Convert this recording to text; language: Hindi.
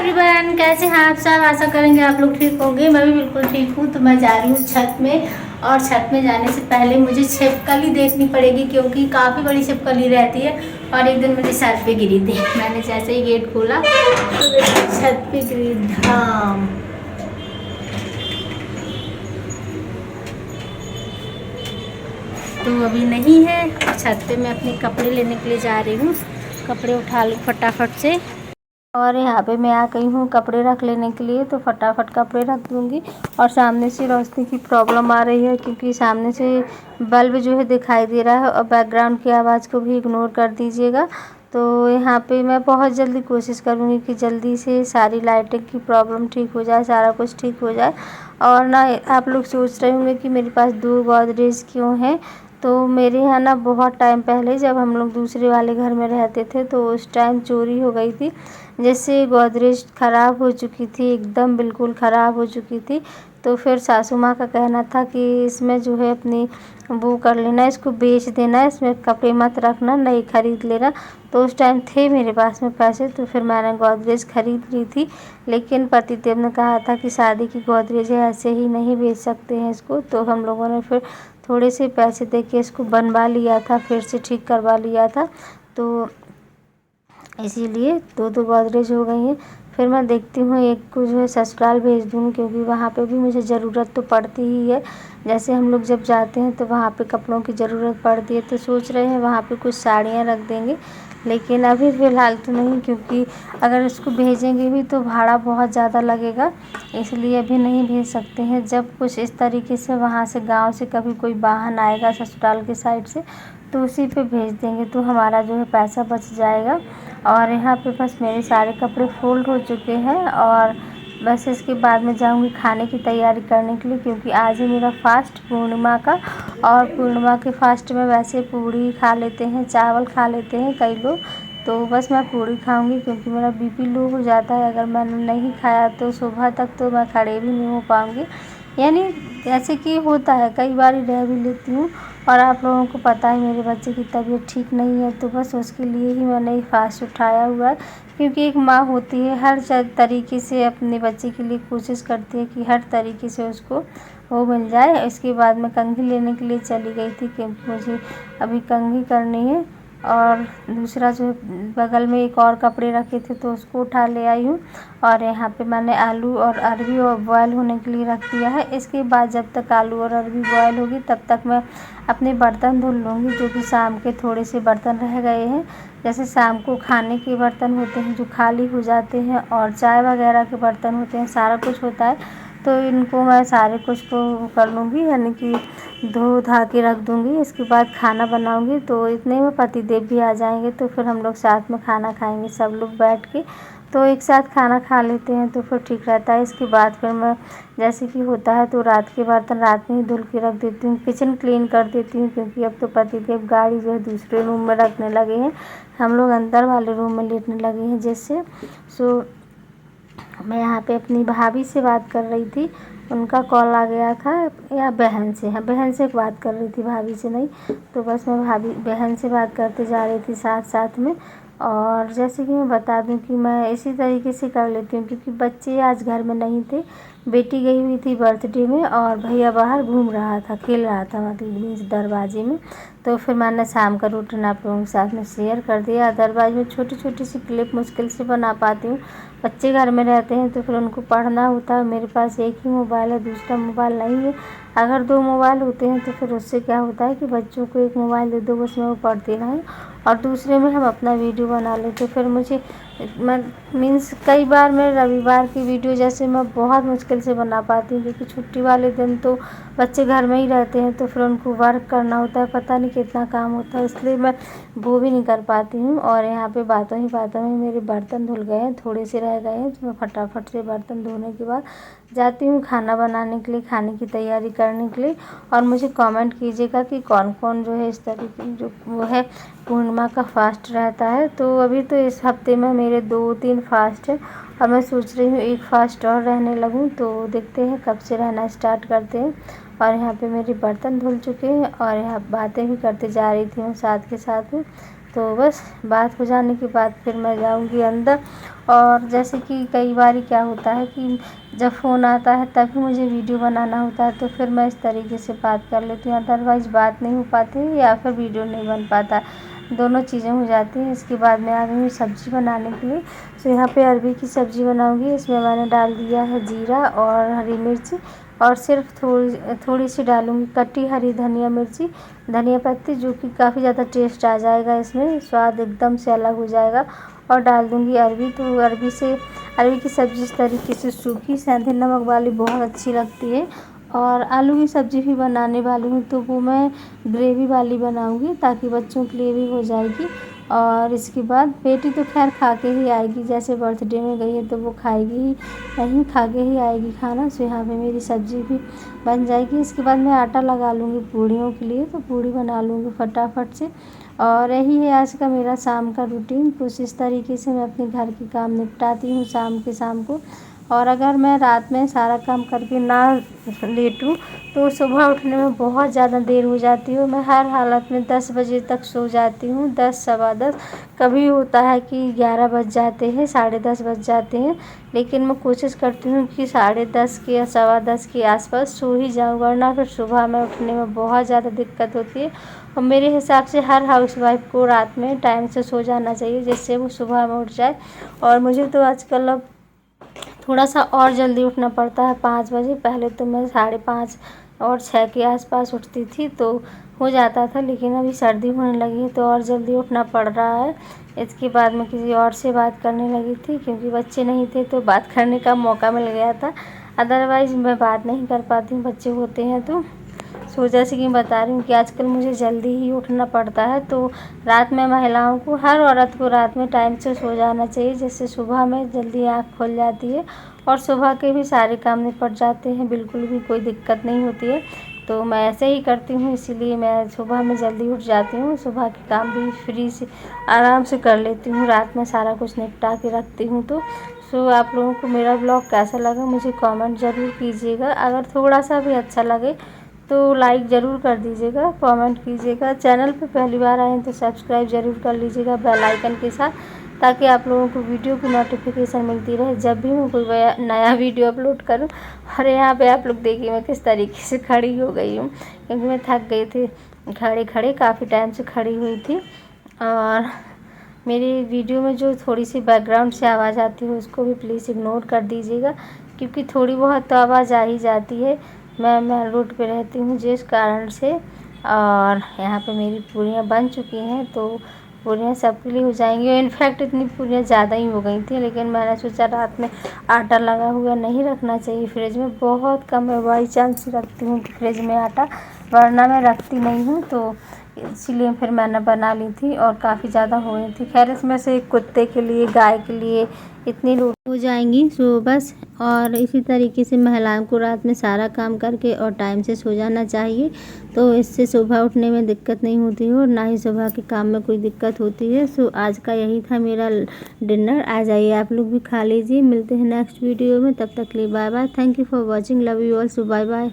एवरीवन, कैसे हैं आप सब। आशा करेंगे आप लोग ठीक होंगे। मैं भी बिल्कुल ठीक हूँ। तो मैं जा रही हूँ छत में, और छत में जाने से पहले मुझे छिपकली देखनी पड़ेगी, क्योंकि काफ़ी बड़ी छिपकली रहती है। और एक दिन मेरे सर पे गिरी थी। मैंने जैसे ही गेट खोला तो मेरी छत पे गिरी धाम। तो अभी नहीं है। छत पे मैं अपने कपड़े लेने के लिए जा रही हूँ। कपड़े उठा लूँ फटाफट से। और यहाँ पे मैं आ गई हूँ कपड़े रख लेने के लिए, तो फटाफट कपड़े रख दूँगी। और सामने से रोशनी की प्रॉब्लम आ रही है, क्योंकि सामने से बल्ब जो है दिखाई दे रहा है। और बैकग्राउंड की आवाज़ को भी इग्नोर कर दीजिएगा। तो यहाँ पे मैं बहुत जल्दी कोशिश करूँगी कि जल्दी से सारी लाइटिंग की प्रॉब्लम ठीक हो जाए, सारा कुछ ठीक हो जाए। और ना आप लोग सोच रहे होंगे कि मेरे पास 2 गोदरेज क्यों हैं। तो मेरे यहाँ ना बहुत टाइम पहले, जब हम लोग दूसरे वाले घर में रहते थे, तो उस टाइम चोरी हो गई थी, जिससे गोदरेज ख़राब हो चुकी थी, एकदम बिल्कुल ख़राब हो चुकी थी। तो फिर सासू माँ का कहना था कि इसमें जो है अपनी वो कर लेना, इसको बेच देना, इसमें कपड़े मत रखना, नई ख़रीद लेना। तो उस टाइम थे मेरे पास में पैसे, तो फिर मैंने गोदरेज ख़रीद ली थी। लेकिन पतिदेव ने कहा था कि शादी की गोदरेज है, ऐसे ही नहीं बेच सकते हैं इसको। तो हम लोगों ने फिर थोड़े से पैसे दे के इसको बनवा लिया था, फिर से ठीक करवा लिया था। तो इसीलिए 2 गोदरेज हो गई हैं। फिर मैं देखती हूँ एक को जो है ससुराल भेज दूँगी, क्योंकि वहाँ पे भी मुझे ज़रूरत तो पड़ती ही है। जैसे हम लोग जब जाते हैं तो वहाँ पे कपड़ों की ज़रूरत पड़ती है। तो सोच रहे हैं वहाँ पे कुछ साड़ियाँ रख देंगे, लेकिन अभी फ़िलहाल तो नहीं, क्योंकि अगर इसको भेजेंगे भी तो भाड़ा बहुत ज़्यादा लगेगा, इसलिए अभी नहीं भेज सकते हैं। जब कुछ इस तरीके से वहाँ से गाँव से कभी कोई वाहन आएगा ससुराल की साइड से, तो उसी पे भेज देंगे, तो हमारा जो है पैसा बच जाएगा। और यहाँ पे बस मेरे सारे कपड़े फोल्ड हो चुके हैं, और बस इसके बाद में जाऊँगी खाने की तैयारी करने के लिए, क्योंकि आज है मेरा फास्ट पूर्णिमा का। और पूर्णिमा के फास्ट में वैसे पूड़ी खा लेते हैं, चावल खा लेते हैं कई लोग। तो बस मैं पूड़ी खाऊंगी, क्योंकि मेरा बीपी लो हो जाता है अगर मैंने नहीं खाया, तो सुबह तक तो मैं खड़े भी नहीं हो पाऊँगी। यानी जैसे कि होता है, कई बार रह भी लेती हूँ। और आप लोगों को पता है मेरे बच्चे की तबीयत ठीक नहीं है, तो बस उसके लिए ही मैंने फास्ट उठाया हुआ है। क्योंकि एक माँ होती है, हर तरीके से अपने बच्चे के लिए कोशिश करती है कि हर तरीके से उसको वो मिल जाए। इसके बाद मैं कंघी लेने के लिए चली गई थी, क्योंकि मुझे अभी कंघी करनी है। और दूसरा जो बगल में एक और कपड़े रखे थे, तो उसको उठा ले आई हूँ। और यहाँ पे मैंने आलू और अरबी बॉयल होने के लिए रख दिया है। इसके बाद जब तक आलू और अरबी बॉयल होगी, तब तक मैं अपने बर्तन धुल लूँगी, जो कि शाम के थोड़े से बर्तन रह गए हैं। जैसे शाम को खाने के बर्तन होते हैं जो खाली हो जाते हैं, और चाय वगैरह के बर्तन होते हैं, सारा कुछ होता है। तो इनको मैं सारे कुछ को कर लूँगी, यानी कि धो धा के रख दूँगी। इसके बाद खाना बनाऊँगी, तो इतने में पतिदेव भी आ जाएंगे, तो फिर हम लोग साथ में खाना खाएंगे सब लोग बैठ के। तो एक साथ खाना खा लेते हैं, तो फिर ठीक रहता है। इसके बाद फिर मैं, जैसे कि होता है, तो रात के बर्तन रात में ही धुल के रख देती हूँ, किचन क्लीन कर देती हूँ, क्योंकि अब तो पतिदेव गाड़ी जो है दूसरे रूम में रखने लगे हैं, हम लोग अंदर वाले रूम में लेटने लगे हैं। जैसे मैं यहाँ पे अपनी भाभी से बात कर रही थी, उनका कॉल आ गया था, या बहन से, हाँ बहन से बात कर रही थी, भाभी से नहीं। तो बस मैं बहन से बात करते जा रही थी साथ साथ में। और जैसे कि मैं बता दूं कि मैं इसी तरीके से कर लेती हूँ, क्योंकि बच्चे आज घर में नहीं थे, बेटी गई हुई थी बर्थडे में, और भैया बाहर घूम रहा था, खेल रहा था, मतलब दरवाजे में। तो फिर मैंने शाम का रूटीन आप लोगों के साथ में शेयर कर दिया। अदरवाइज में छोटी छोटी सी क्लिप मुश्किल से बना पाती हूँ। बच्चे घर में रहते हैं तो फिर उनको पढ़ना होता है। मेरे पास एक ही मोबाइल है, दूसरा मोबाइल नहीं है। अगर 2 मोबाइल होते हैं तो फिर उससे क्या होता है कि बच्चों को एक मोबाइल दे दो, बस में वो पढ़ते रहें, और दूसरे में हम अपना वीडियो बना लेते। फिर मुझे मीन्स कई बार मैं रविवार की वीडियो जैसे मैं बहुत मुश्किल से बना पाती हूँ, क्योंकि छुट्टी वाले दिन तो बच्चे घर में ही रहते हैं, तो फिर उनको वर्क करना होता है, पता नहीं कितना काम होता है, इसलिए मैं वो भी नहीं कर पाती हूँ। और यहाँ पे बातों ही बातों में मेरे बर्तन धुल गए हैं, थोड़े से रह गए हैं, तो मैं फटाफट से बर्तन धोने के बाद जाती हूँ खाना बनाने के लिए, खाने की तैयारी करने के लिए। और मुझे कमेंट कीजिएगा कि कौन कौन जो है इस तरीके जो वो है पूर्णिमा का फास्ट रहता है। तो अभी तो इस हफ्ते में मेरे 2-3 फास्ट है, और मैं सोच रही हूँ एक फास्ट और रहने लगूँ, तो देखते हैं कब से रहना स्टार्ट करते हैं। और यहाँ पे मेरे बर्तन धुल चुके हैं, और यहाँ बातें भी करते जा रही थी मैं साथ के साथ में। तो बस बात हो जाने के बाद फिर मैं जाऊंगी अंदर। और जैसे कि कई बार क्या होता है कि जब फ़ोन आता है तभी मुझे वीडियो बनाना होता है, तो फिर मैं इस तरीके से बात कर लेती हूँ, अदरवाइज़ बात नहीं हो पाती या फिर वीडियो नहीं बन पाता, दोनों चीज़ें हो जाती हैं। इसके बाद मैं आ गई हूँ सब्ज़ी बनाने के लिए। तो यहाँ पे अरबी की सब्ज़ी बनाऊँगी। इसमें मैंने डाल दिया है जीरा और हरी मिर्च, और सिर्फ थोड़ी सी डालूँगी कटी हरी धनिया मिर्ची, धनिया पत्ती, जो कि काफ़ी ज़्यादा टेस्ट आ जाएगा, इसमें स्वाद एकदम से अलग हो जाएगा। और डाल दूँगी अरबी। तो अरबी की सब्ज़ी इस तरीके से सूखी सेंधा नमक वाली बहुत अच्छी लगती है। और आलू की सब्ज़ी भी बनाने वाली हूँ, तो वो मैं ग्रेवी वाली बनाऊँगी ताकि बच्चों के लिए भी हो जाएगी। और इसके बाद बेटी तो खैर खा के ही आएगी, जैसे बर्थडे में गई है तो वो खाएगी ही, नहीं खा के ही आएगी खाना। सो यहाँ पे मेरी सब्ज़ी भी बन जाएगी। इसके बाद मैं आटा लगा लूँगी पूड़ियों के लिए, तो पूड़ी बना लूँगी फटाफट से। और यही है आज का मेरा शाम का रूटीन। कुछ इस तरीके से मैं अपने घर के काम निपटाती हूँ शाम को। और अगर मैं रात में सारा काम करके ना लेटूँ तो सुबह उठने में बहुत ज़्यादा देर हो जाती है। मैं हर हालत में 10 बजे तक सो जाती हूँ, 10 सवा 10, कभी होता है कि 11 बज जाते हैं, 10:30 बज जाते हैं, लेकिन मैं कोशिश करती हूँ कि 10:30 के या सवा 10 के आसपास सो ही जाऊँ, वरना फिर सुबह में उठने में बहुत ज़्यादा दिक्कत होती है। और मेरे हिसाब से हर हाउसवाइफ को रात में टाइम से सो जाना चाहिए, जिससे वो सुबह में उठ जाए। और मुझे तो आजकल अब थोड़ा सा और जल्दी उठना पड़ता है, 5 बजे। पहले तो मैं 5:30 और 6 के आसपास उठती थी तो हो जाता था, लेकिन अभी सर्दी होने लगी है तो और जल्दी उठना पड़ रहा है। इसके बाद मैं किसी और से बात करने लगी थी, क्योंकि बच्चे नहीं थे तो बात करने का मौका मिल गया था, अदरवाइज़ मैं बात नहीं कर पाती हूँ, बच्चे होते हैं तो। सो जैसे कि बता रही हूँ कि आजकल मुझे जल्दी ही उठना पड़ता है, तो रात में महिलाओं को, हर औरत को रात में टाइम से सो जाना चाहिए, जिससे सुबह में जल्दी आँख खुल जाती है और सुबह के भी सारे काम निपट जाते हैं, बिल्कुल भी कोई दिक्कत नहीं होती है। तो मैं ऐसे ही करती हूँ, इसीलिए मैं सुबह में जल्दी उठ जाती हूँ, सुबह के काम भी फ्री से आराम से कर लेती हूँ, रात में सारा कुछ निपटा के रखती हूँ। तो आप लोगों को मेरा ब्लॉग कैसा लगा मुझे कमेंट ज़रूर कीजिएगा। अगर थोड़ा सा भी अच्छा लगे तो लाइक ज़रूर कर दीजिएगा, कमेंट कीजिएगा। चैनल पे पहली बार आए हैं तो सब्सक्राइब ज़रूर कर लीजिएगा बेल आइकन के साथ, ताकि आप लोगों को वीडियो की नोटिफिकेशन मिलती रहे जब भी मैं कोई नया वीडियो अपलोड करूं। और यहाँ पे आप लोग देखिए मैं किस तरीके से खड़ी हो गई हूँ, क्योंकि मैं थक गई थी खड़े काफ़ी टाइम से खड़ी हुई थी। और मेरी वीडियो में जो थोड़ी सी बैकग्राउंड से आवाज़ आती है उसको भी प्लीज़ इग्नोर कर दीजिएगा, क्योंकि थोड़ी बहुत तो आवाज़ आ ही जाती है। मैं रोड पे रहती हूँ जिस कारण से। और यहाँ पे मेरी पूरियाँ बन चुकी हैं, तो पूरियाँ सबके लिए हो जाएंगी। इनफैक्ट इतनी पूरियाँ ज़्यादा ही हो गई थी, लेकिन मैंने सोचा रात में आटा लगा हुआ नहीं रखना चाहिए फ्रिज में, बहुत कम है, बाई चांस रखती हूँ फ्रिज में आटा, वरना मैं रखती नहीं हूँ। तो इसीलिए फिर मैंने बना ली थी और काफ़ी ज़्यादा हो गई थी। खैर इसमें से कुत्ते के लिए, गाय के लिए इतनी रोटी हो जाएंगी। सो बस, और इसी तरीके से महिलाओं को रात में सारा काम करके और टाइम से सो जाना चाहिए, तो इससे सुबह उठने में दिक्कत नहीं होती है और ना ही सुबह के काम में कोई दिक्कत होती है। सो आज का यही था मेरा डिनर। आ जाइए आप लोग भी खा लीजिए। मिलते हैं नेक्स्ट वीडियो में, तब तक के लिए bye bye. Thank you for watching, love you all. So bye bye.